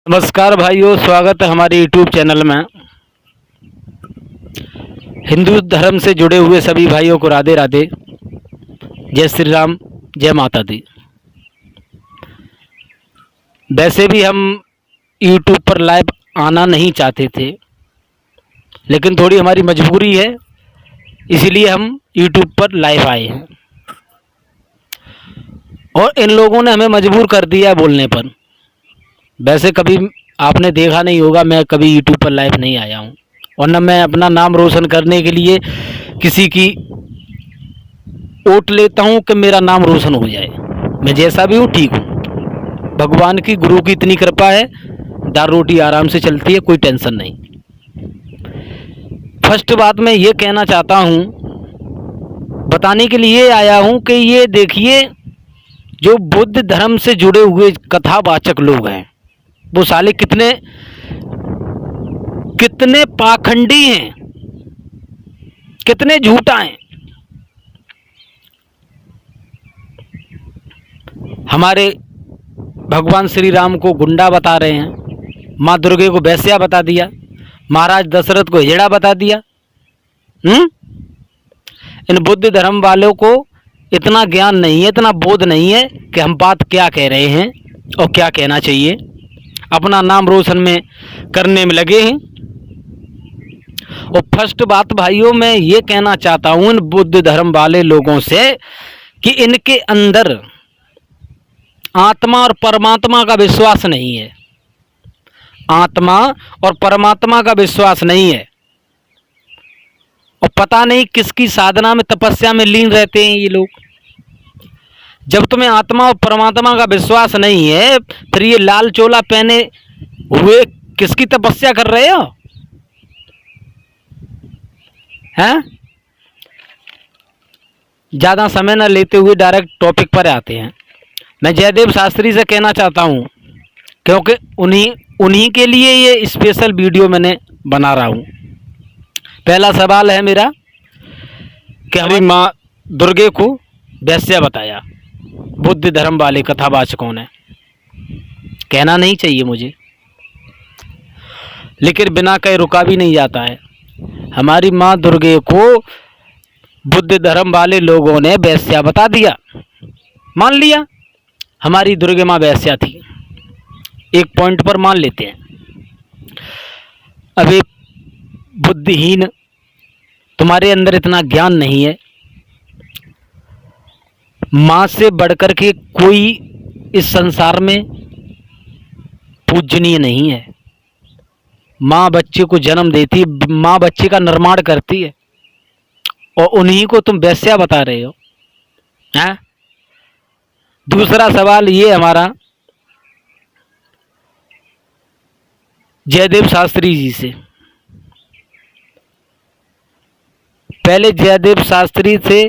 नमस्कार भाइयों, स्वागत है हमारे YouTube चैनल में। हिंदू धर्म से जुड़े हुए सभी भाइयों को राधे राधे, जय श्री राम, जय माता दी। वैसे भी हम YouTube पर लाइव आना नहीं चाहते थे, लेकिन थोड़ी हमारी मजबूरी है, इसीलिए हम YouTube पर लाइव आए हैं। और इन लोगों ने हमें मजबूर कर दिया बोलने पर। वैसे कभी आपने देखा नहीं होगा, मैं कभी YouTube पर लाइव नहीं आया हूँ, और न मैं अपना नाम रोशन करने के लिए किसी की ओट लेता हूँ कि मेरा नाम रोशन हो जाए। मैं जैसा भी हूँ ठीक हूँ। भगवान की, गुरु की इतनी कृपा है, दाल रोटी आराम से चलती है, कोई टेंशन नहीं। फर्स्ट बात मैं ये कहना चाहता हूँ, बताने के लिए आया हूँ कि ये देखिए, जो बुद्ध धर्म से जुड़े हुए कथावाचक लोग हैं, वो साले कितने पाखंडी हैं, कितने झूठा हैं। हमारे भगवान श्री राम को गुंडा बता रहे हैं, माँ दुर्गे को वैश्या बता दिया, महाराज दशरथ को हिजड़ा बता दिया। इन बुद्ध धर्म वालों को इतना ज्ञान नहीं है, इतना बोध नहीं है कि हम बात क्या कह रहे हैं और क्या कहना चाहिए। अपना नाम रोशन में करने में लगे हैं। और फर्स्ट बात भाइयों, मैं ये कहना चाहता हूं इन बुद्ध धर्म वाले लोगों से कि इनके अंदर आत्मा और परमात्मा का विश्वास नहीं है। आत्मा और परमात्मा का विश्वास नहीं है, और पता नहीं किसकी साधना में, तपस्या में लीन रहते हैं ये लोग। जब तुम्हें आत्मा और परमात्मा का विश्वास नहीं है, फिर ये लाल चोला पहने हुए किसकी तपस्या कर रहे हो? हैं? ज़्यादा समय न लेते हुए डायरेक्ट टॉपिक पर आते हैं। मैं जयदेव शास्त्री से कहना चाहता हूं, क्योंकि उन्हीं के लिए ये स्पेशल वीडियो मैंने बना रहा हूं। पहला सवाल है मेरा कि हमारी माँ दुर्गे को वैश्या बताया बुद्ध धर्म वाले कथावाचकों ने। कहना नहीं चाहिए मुझे, लेकिन बिना कहे रुका भी नहीं जाता है। हमारी माँ दुर्गे को बुद्ध धर्म वाले लोगों ने वैश्या बता दिया, मान लिया हमारी दुर्गे माँ वैश्या थी। एक पॉइंट पर मान लेते हैं। अब एक बुद्धिहीन, तुम्हारे अंदर इतना ज्ञान नहीं है, माँ से बढ़कर के कोई इस संसार में पूजनीय नहीं है। माँ बच्चे को जन्म देती, माँ बच्चे का निर्माण करती है, और उन्हीं को तुम वैश्या बता रहे हो। हैं? दूसरा सवाल ये हमारा जयदेव शास्त्री जी से। पहले जयदेव शास्त्री थे,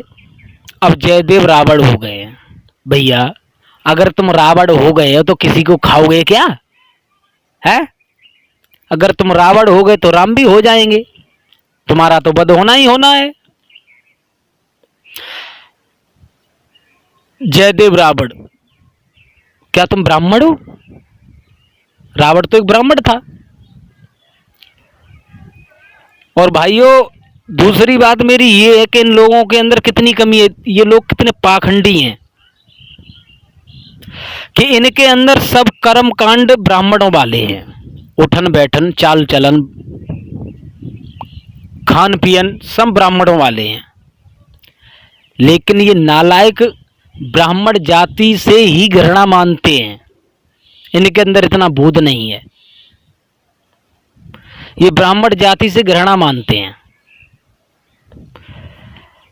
अब जयदेव रावण हो गए हैं। भैया, अगर तुम रावण हो गए हो तो किसी को खाओगे क्या? है? अगर तुम रावण हो गए तो राम भी हो जाएंगे। तुम्हारा तो वध होना ही होना है। जयदेव रावण, क्या तुम ब्राह्मण हो? रावण तो एक ब्राह्मण था। और भाइयों, दूसरी बात मेरी ये है कि इन लोगों के अंदर कितनी कमी है, ये लोग कितने पाखंडी हैं कि इनके अंदर सब कर्म कांड ब्राह्मणों वाले हैं। उठन बैठन, चाल चलन, खान पियन सब ब्राह्मणों वाले हैं। लेकिन ये नालायक ब्राह्मण जाति से ही घृणा मानते हैं। इनके अंदर इतना बोध नहीं है। ये ब्राह्मण जाति से घृणा मानते हैं।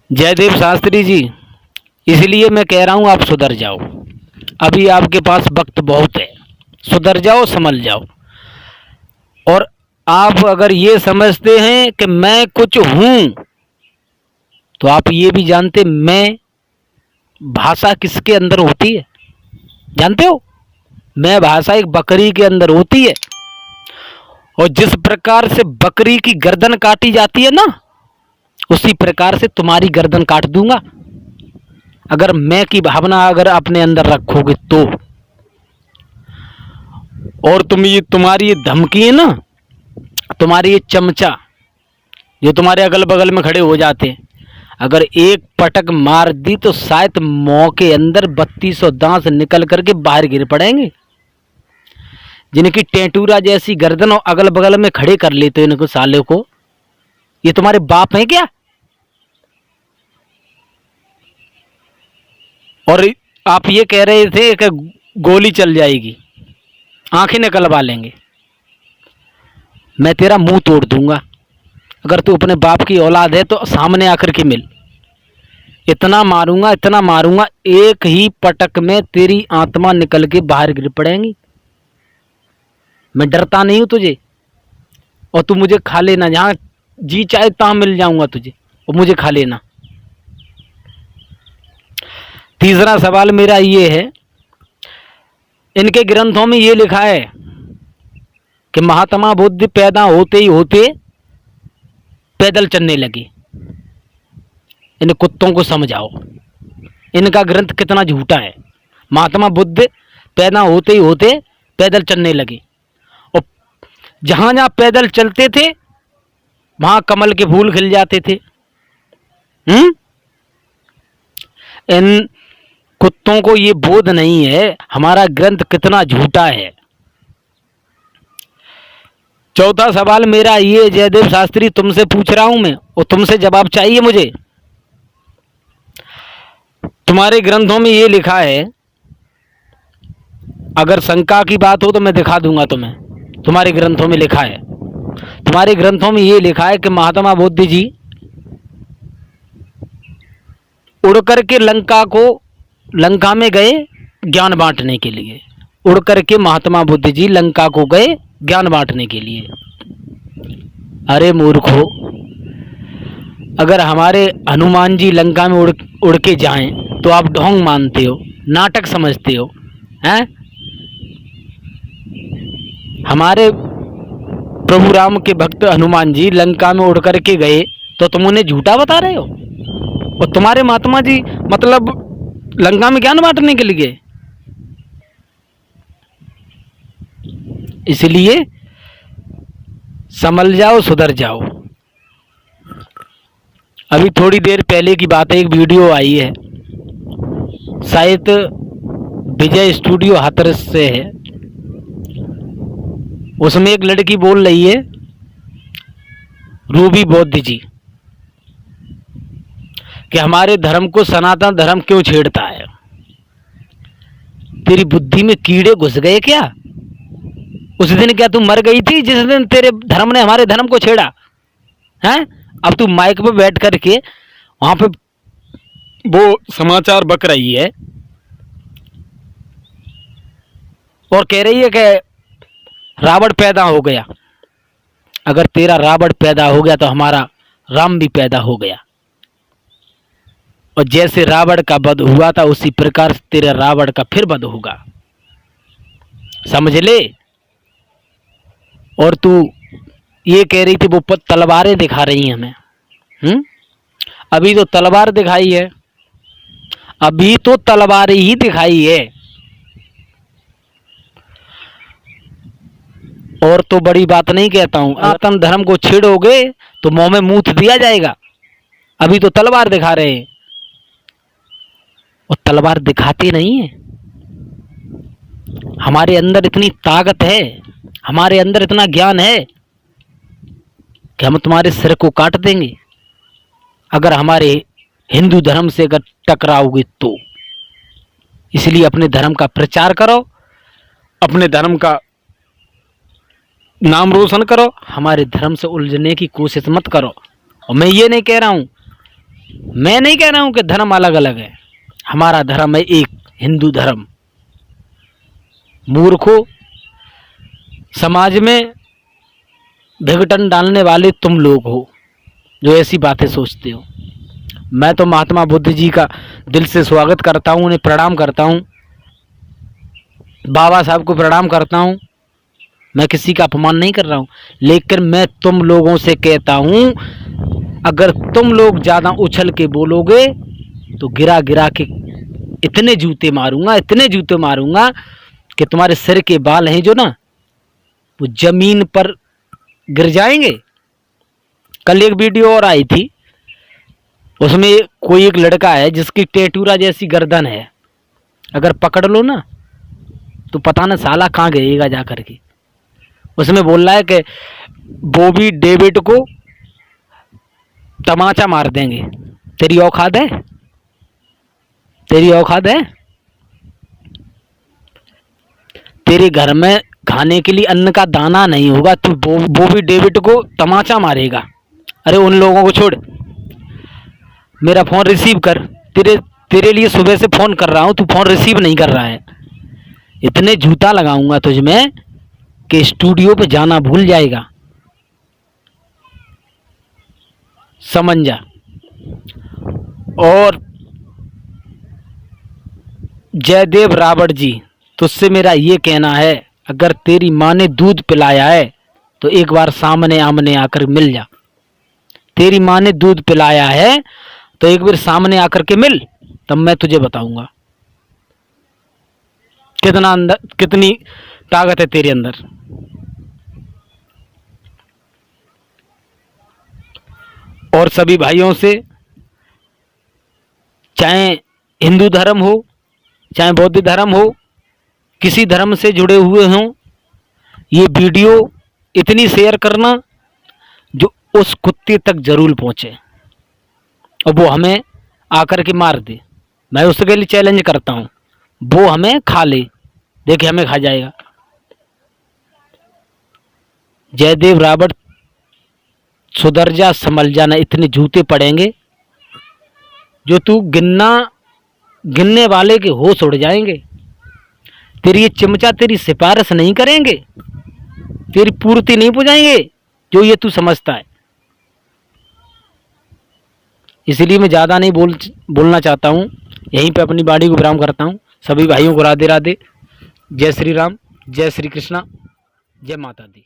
जयदेव शास्त्री जी, इसलिए मैं कह रहा हूं आप सुधर जाओ। अभी आपके पास वक्त बहुत है, सुधर जाओ, संभल जाओ। और आप अगर ये समझते हैं कि मैं कुछ हूं, तो आप ये भी जानते मैं भाषा किसके अंदर होती है? जानते हो? मैं भाषा एक बकरी के अंदर होती है, और जिस प्रकार से बकरी की गर्दन काटी जाती है ना, उसी प्रकार से तुम्हारी गर्दन काट दूंगा, अगर मैं की भावना अगर अपने अंदर रखोगे तो। और तुम्हारी ये धमकी है ना, तुम्हारी ये चमचा जो तुम्हारे अगल बगल में खड़े हो जाते हैं, अगर एक पटक मार दी तो शायद मुंह के अंदर 3200 दांत निकल करके बाहर गिर पड़ेंगे। जिनकी टेटूरा जैसी गर्दन और अगल बगल में खड़े कर लेते हो इनको साले को, ये तुम्हारे बाप हैं क्या? और आप ये कह रहे थे कि गोली चल जाएगी, आंखें निकलवा लेंगे। मैं तेरा मुंह तोड़ दूंगा। अगर तू अपने बाप की औलाद है तो सामने आकर के मिल। इतना मारूंगा, इतना मारूंगा, एक ही पटक में तेरी आत्मा निकल के बाहर गिर पड़ेंगी। मैं डरता नहीं हूं तुझे, और तू मुझे खा लेना, जहां जी चाहे तहां मिल जाऊंगा तुझे और मुझे खा लेना। तीसरा सवाल मेरा ये है, इनके ग्रंथों में ये लिखा है कि महात्मा बुद्ध पैदा होते ही होते पैदल चलने लगे। इन कुत्तों को समझाओ, इनका ग्रंथ कितना झूठा है। महात्मा बुद्ध पैदा होते ही होते पैदल चलने लगे, और जहां जहां पैदल चलते थे वहां कमल के फूल खिल जाते थे। इन कुत्तों को ये बोध नहीं है हमारा ग्रंथ कितना झूठा है। चौथा सवाल मेरा ये, जयदेव शास्त्री तुमसे पूछ रहा हूं मैं, और तुमसे जवाब चाहिए मुझे। तुम्हारे ग्रंथों में ये लिखा है, अगर शंका की बात हो तो मैं दिखा दूंगा तुम्हें। तुम्हारे ग्रंथों में लिखा है, तुम्हारे ग्रंथों में ये लिखा है कि महात्मा बुद्ध जी उड़ करके लंका में गए ज्ञान बांटने के लिए। उड़ करके महात्मा बुद्ध जी लंका को गए ज्ञान बांटने के लिए। अरे मूर्खो, अगर हमारे हनुमान जी लंका में उड़ के जाएं तो आप ढोंग मानते हो, नाटक समझते हो, हैं? हमारे प्रभु राम के भक्त हनुमान जी लंका में उड़ करके गए तो तुम उन्हें झूठा बता रहे हो, और तुम्हारे महात्मा जी मतलब लंका में ज्ञान बांटने के लिए। इसलिए संभल जाओ, सुधर जाओ। अभी थोड़ी देर पहले की बात है, एक वीडियो आई है, शायद विजय स्टूडियो हाथरस से है। उसमें एक लड़की बोल रही है, रूबी बौद्ध जी, कि हमारे धर्म को सनातन धर्म क्यों छेड़ता है? तेरी बुद्धि में कीड़े घुस गए क्या? उस दिन क्या तू मर गई थी जिस दिन तेरे धर्म ने हमारे धर्म को छेड़ा? हैं? अब तू माइक पे बैठ करके वहां पे वो समाचार बक रही है और कह रही है कि रावण पैदा हो गया। अगर तेरा रावण पैदा हो गया तो हमारा राम भी पैदा हो गया, और जैसे रावण का वध हुआ था उसी प्रकार से तेरे रावण का फिर वध होगा, समझ ले। और तू ये कह रही थी वो तलवारें दिखा रही हैं हमें। अभी तो तलवार दिखाई है, अभी तो तलवार ही दिखाई है, और तो बड़ी बात नहीं कहता हूं। सनातन धर्म को छेड़ोगे तो मुंह में मूत दिया जाएगा। अभी तो तलवार दिखा रहे हैं, और तलवार दिखाती नहीं है। हमारे अंदर इतनी ताकत है, हमारे अंदर इतना ज्ञान है कि हम तुम्हारे सिर को काट देंगे अगर हमारे हिंदू धर्म से अगर टकराओगे तो। इसलिए अपने धर्म का प्रचार करो, अपने धर्म का नाम रोशन करो, हमारे धर्म से उलझने की कोशिश मत करो। और मैं ये नहीं कह रहा हूं, मैं नहीं कह रहा हूं कि धर्म अलग अलग है। हमारा धर्म है एक, हिंदू धर्म। मूर्खों, समाज में विघटन डालने वाले तुम लोग हो जो ऐसी बातें सोचते हो। मैं तो महात्मा बुद्ध जी का दिल से स्वागत करता हूं, उन्हें प्रणाम करता हूं, बाबा साहब को प्रणाम करता हूं। मैं किसी का अपमान नहीं कर रहा हूं, लेकिन मैं तुम लोगों से कहता हूं, अगर तुम लोग ज़्यादा उछल के बोलोगे तो गिरा गिरा के इतने जूते मारूंगा, इतने जूते मारूंगा कि तुम्हारे सिर के बाल हैं जो ना, वो जमीन पर गिर जाएंगे। कल एक वीडियो और आई थी, उसमें कोई एक लड़का है जिसकी टेटूरा जैसी गर्दन है, अगर पकड़ लो ना तो पता ना साला कहाँ गिरेगा जा करके। उसमें बोल रहा है कि बॉबी डेविड को तमाचा मार देंगे। तेरी औकात है? तेरी औकात है? तेरे घर में खाने के लिए अन्न का दाना नहीं होगा, तू बॉबी डेविड को तमाचा मारेगा। अरे उन लोगों को छोड़, मेरा फ़ोन रिसीव कर। तेरे लिए सुबह से फ़ोन कर रहा हूँ, तू फ़ोन रिसीव नहीं कर रहा है। इतने जूता लगाऊंगा तुझ में कि स्टूडियो पे जाना भूल जाएगा, समझ जा। और जयदेव रावत जी, तुझसे मेरा ये कहना है, अगर तेरी माँ ने दूध पिलाया है तो एक बार सामने आमने आकर मिल जा। तेरी माँ ने दूध पिलाया है तो एक बार सामने आकर के मिल, तब मैं तुझे बताऊंगा कितनी ताकत है तेरे अंदर। और सभी भाइयों से, चाहे हिंदू धर्म हो चाहे बौद्ध धर्म हो, किसी धर्म से जुड़े हुए हों, ये वीडियो इतनी शेयर करना जो उस कुत्ते तक जरूर पहुंचे और वो हमें आकर के मार दे। मैं उसके लिए चैलेंज करता हूं, वो हमें खा ले, देखे हमें खा जाएगा। जयदेव रावत, सुधर जा, संभल जाना, इतने जूते पड़ेंगे जो तू गिनने वाले के होश उड़ जाएंगे। तेरी ये चिमचा तेरी सिफारिश नहीं करेंगे, तेरी पूर्ति नहीं पहुंचाएंगे जो ये तू समझता है। इसलिए मैं ज़्यादा नहीं बोलना चाहता हूँ, यहीं पे अपनी वाणी को विराम करता हूँ। सभी भाइयों को राधे राधे, जय श्री राम, जय श्री कृष्णा, जय माता दी।